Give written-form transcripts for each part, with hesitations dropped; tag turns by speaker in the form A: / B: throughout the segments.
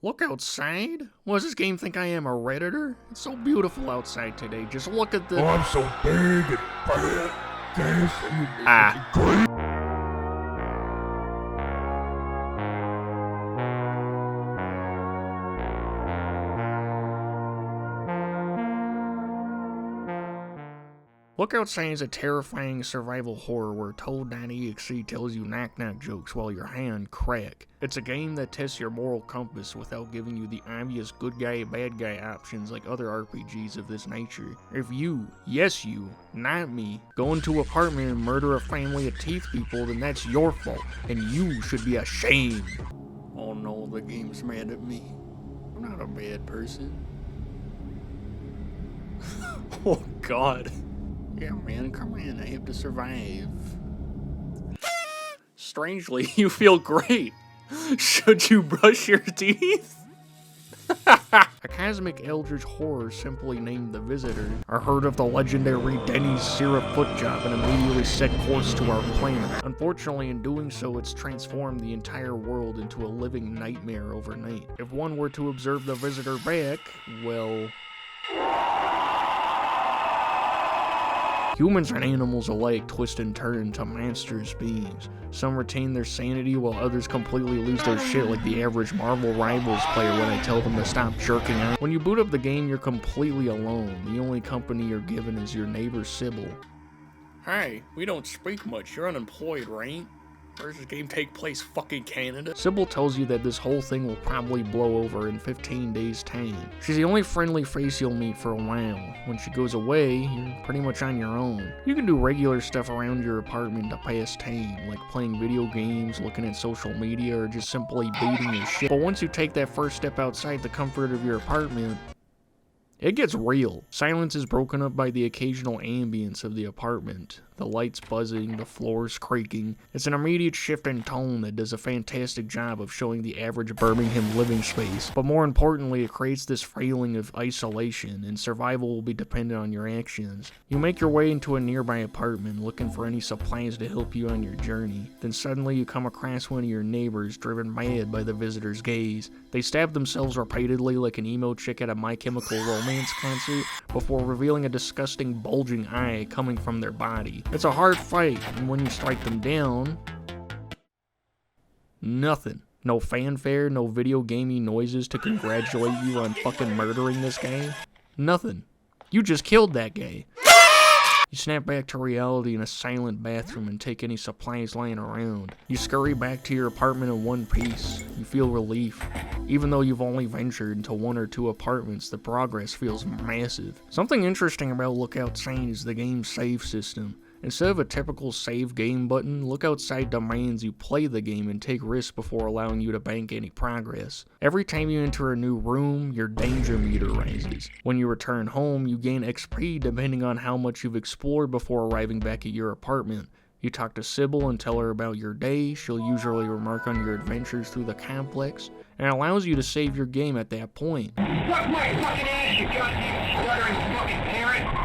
A: Look outside? What, does this game think I am, a Redditor? It's so beautiful outside today. Just look at the—
B: Oh, I'm so big and fat, gassy, great.
A: Look Outside is a terrifying survival horror where Toad.exe tells you knock-knock jokes while you're high on crack. It's a game that tests your moral compass without giving you the obvious good guy, bad guy options like other RPGs of this nature. If you, yes you, not me, go into an apartment and murder a family of teeth people, then that's your fault, and you should be ashamed. Oh no, the game's mad at me. I'm not a bad person. Oh god. Yeah, man, come on, I have to survive. Strangely, you feel great. Should you brush your teeth? A cosmic eldritch horror simply named The Visitor are heard of the legendary Denny's syrup foot job and immediately set course to our planet. Unfortunately, in doing so, it's transformed the entire world into a living nightmare overnight. If one were to observe The Visitor back, well— humans and animals alike twist and turn into monstrous beings. Some retain their sanity while others completely lose their shit like the average Marvel Rivals player when I tell them to stop jerking out. When you boot up the game, you're completely alone. The only company you're given is your neighbor Sybil. Hi, we don't speak much. You're unemployed, right? Where does this game take place? Fucking Canada? Sybil tells you that this whole thing will probably blow over in 15 days' time. She's the only friendly face you'll meet for a while. When she goes away, you're pretty much on your own. You can do regular stuff around your apartment to pass time, like playing video games, looking at social media, or just simply beating your shit. But once you take that first step outside the comfort of your apartment, it gets real. Silence is broken up by the occasional ambience of the apartment. The lights buzzing, the floors creaking. It's an immediate shift in tone that does a fantastic job of showing the average Birmingham living space. But more importantly, it creates this feeling of isolation, and survival will be dependent on your actions. You make your way into a nearby apartment, looking for any supplies to help you on your journey. Then suddenly you come across one of your neighbors, driven mad by the visitor's gaze. They stab themselves repeatedly like an emo chick at a My Chemical Romance concert, before revealing a disgusting bulging eye coming from their body. It's a hard fight, and when you strike them down, nothing. No fanfare, no video gamey noises to congratulate you on fucking murdering this guy. Nothing. You just killed that guy. You snap back to reality in a silent bathroom and take any supplies lying around. You scurry back to your apartment in one piece. You feel relief. Even though you've only ventured into 1 or 2 apartments, the progress feels massive. Something interesting about Look Outside is the game's save system. Instead of a typical save game button, Look Outside demands you play the game and take risks before allowing you to bank any progress. Every time you enter a new room, your danger meter rises. When you return home, you gain XP depending on how much you've explored before arriving back at your apartment. You talk to Sybil and tell her about your day. She'll usually remark on your adventures through the complex, and it allows you to save your game at that point.
C: Suck my fucking ass, you goddamn stuttering fucking parrot!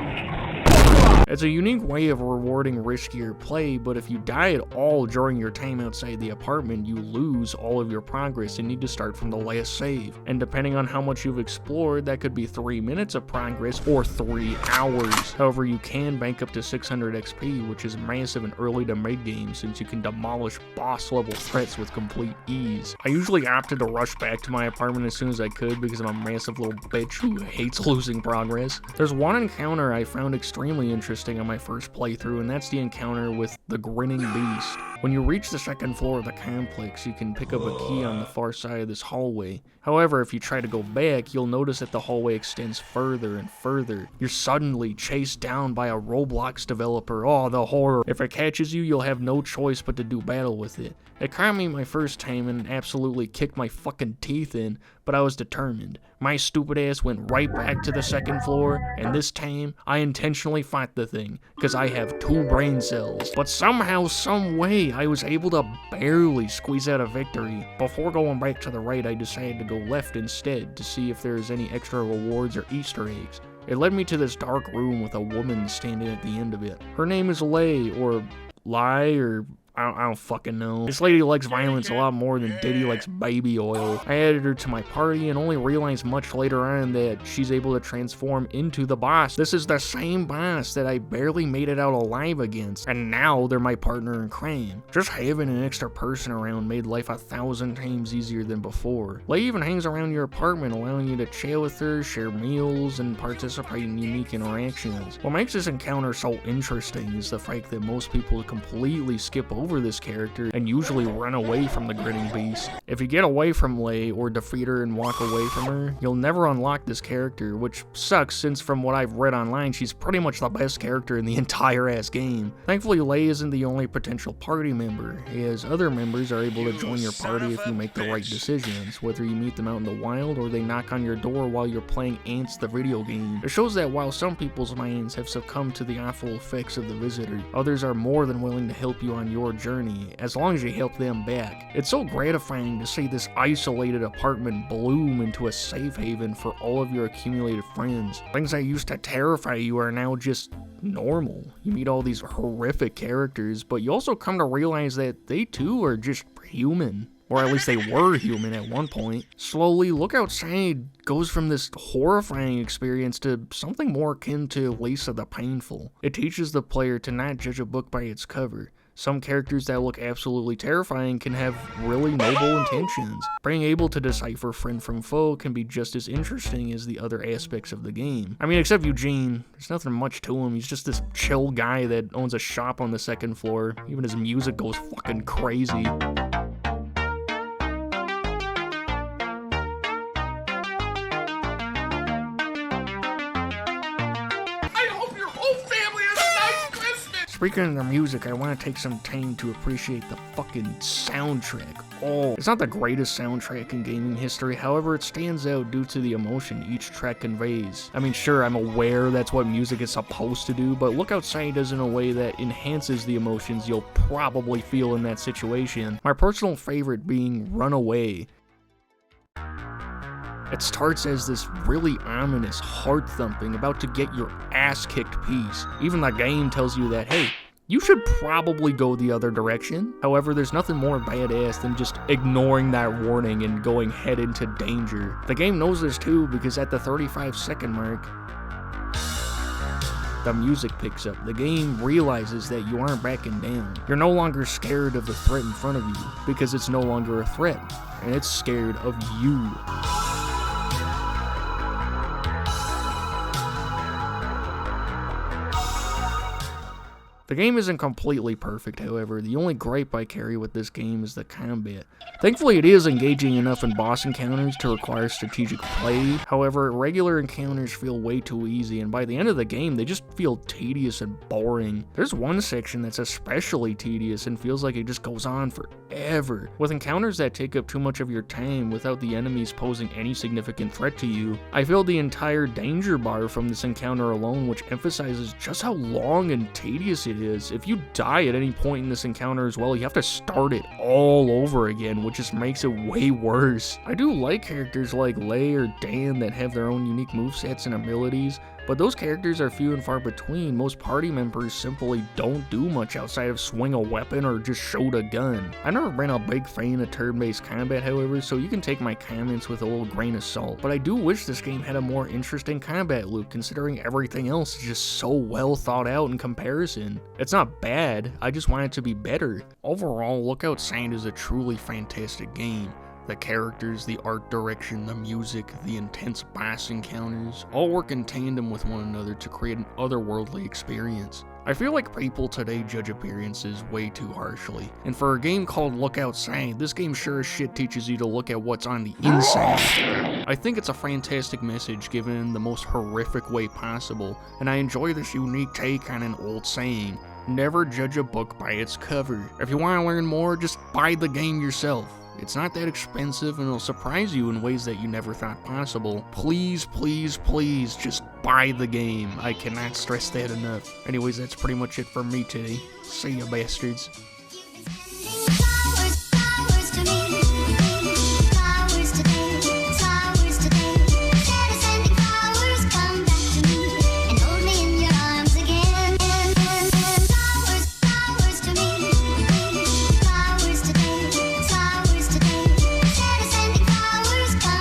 A: It's a unique way of rewarding riskier play, but if you die at all during your time outside the apartment, you lose all of your progress and need to start from the last save. And depending on how much you've explored, that could be 3 minutes of progress or 3 hours. However, you can bank up to 600 XP, which is massive in early to mid game since you can demolish boss level threats with complete ease. I usually opted to rush back to my apartment as soon as I could because I'm a massive little bitch who hates losing progress. There's one encounter I found extremely interesting on my first playthrough, and that's the encounter with the Grinning Beast. When you reach the 2nd floor of the complex, you can pick up a key on the far side of this hallway. However, if you try to go back, you'll notice that the hallway extends further and further. You're suddenly chased down by a Roblox developer. Oh, the horror. If it catches you, you'll have no choice but to do battle with it. It caught me my first time and absolutely kicked my fucking teeth in, but I was determined. My stupid ass went right back to the 2nd floor, and this time, I intentionally fought the thing, because I have 2 brain cells. But somehow, some way, I was able to barely squeeze out a victory. Before going back to the right, I decided to go left instead to see if there's any extra rewards or Easter eggs. It led me to this dark room with a woman standing at the end of it. Her name is Lay, or Lie, or I don't fucking know. This lady likes violence a lot more than Diddy likes baby oil. I added her to my party and only realized much later on that she's able to transform into the boss. This is the same boss that I barely made it out alive against, and now they're my partner in crime. Just having an extra person around made life 1,000 times easier than before. Lei even hangs around your apartment, allowing you to chill with her, share meals, and participate in unique interactions. What makes this encounter so interesting is the fact that most people completely skip over this character and usually run away from the grinning beast. If you get away from Lei or defeat her and walk away from her, you'll never unlock this character, which sucks since from what I've read online, she's pretty much the best character in the entire ass game. Thankfully, Lei isn't the only potential party member, as other members are able to join your party if you make the right decisions, whether you meet them out in the wild or they knock on your door while you're playing Ants the video game. It shows that while some people's minds have succumbed to the awful effects of the visitor, others are more than willing to help you on your journey, as long as you help them back. It's so gratifying to see this isolated apartment bloom into a safe haven for all of your accumulated friends. Things that used to terrify you are now just normal. You meet all these horrific characters, but you also come to realize that they too are just human. Or at least they were human at one point. Slowly, Look Outside goes from this horrifying experience to something more akin to Lisa the Painful. It teaches the player to not judge a book by its cover. Some characters that look absolutely terrifying can have really noble intentions. Being able to decipher friend from foe can be just as interesting as the other aspects of the game. I mean, except Eugene. There's nothing much to him. He's just this chill guy that owns a shop on the second floor. Even his music goes fucking crazy. Speaking of the music, I want to take some time to appreciate the fucking soundtrack. Oh, it's not the greatest soundtrack in gaming history, however, it stands out due to the emotion each track conveys. I mean, sure, I'm aware that's what music is supposed to do, but Look Outside does in a way that enhances the emotions you'll probably feel in that situation. My personal favorite being Runaway. It starts as this really ominous, heart-thumping, about to get your ass kicked piece. Even the game tells you that, hey, you should probably go the other direction. However, there's nothing more badass than just ignoring that warning and going head into danger. The game knows this too, because at the 35-second mark, the music picks up. The game realizes that you aren't backing down. You're no longer scared of the threat in front of you, because it's no longer a threat, and it's scared of you. The game isn't completely perfect, however. The only gripe I carry with this game is the combat. Thankfully, it is engaging enough in boss encounters to require strategic play. However, regular encounters feel way too easy, and by the end of the game, they just feel tedious and boring. There's one section that's especially tedious and feels like it just goes on forever, with encounters that take up too much of your time without the enemies posing any significant threat to you. I filled the entire danger bar from this encounter alone, which emphasizes just how long and tedious it is. If you die at any point in this encounter as well, you have to start it all over again, which just makes it way worse. I do like characters like Lei or Dan that have their own unique movesets and abilities, but those characters are few and far between. Most party members simply don't do much outside of swing a weapon or just shoot a gun. I've never been a big fan of turn-based combat, however, so you can take my comments with a little grain of salt, but I do wish this game had a more interesting combat loop, considering everything else is just so well thought out in comparison. It's not bad, I just want it to be better. Overall, Look Outside is a truly fantastic game. The characters, the art direction, the music, the intense boss encounters, all work in tandem with one another to create an otherworldly experience. I feel like people today judge appearances way too harshly, and for a game called Look Outside, this game sure as shit teaches you to look at what's on the inside. I think it's a fantastic message given in the most horrific way possible, and I enjoy this unique take on an old saying, never judge a book by its cover. If you want to learn more, just buy the game yourself. It's not that expensive and it'll surprise you in ways that you never thought possible. Please, please, please just buy the game. I cannot stress that enough. Anyways, that's pretty much it for me today. See ya, bastards.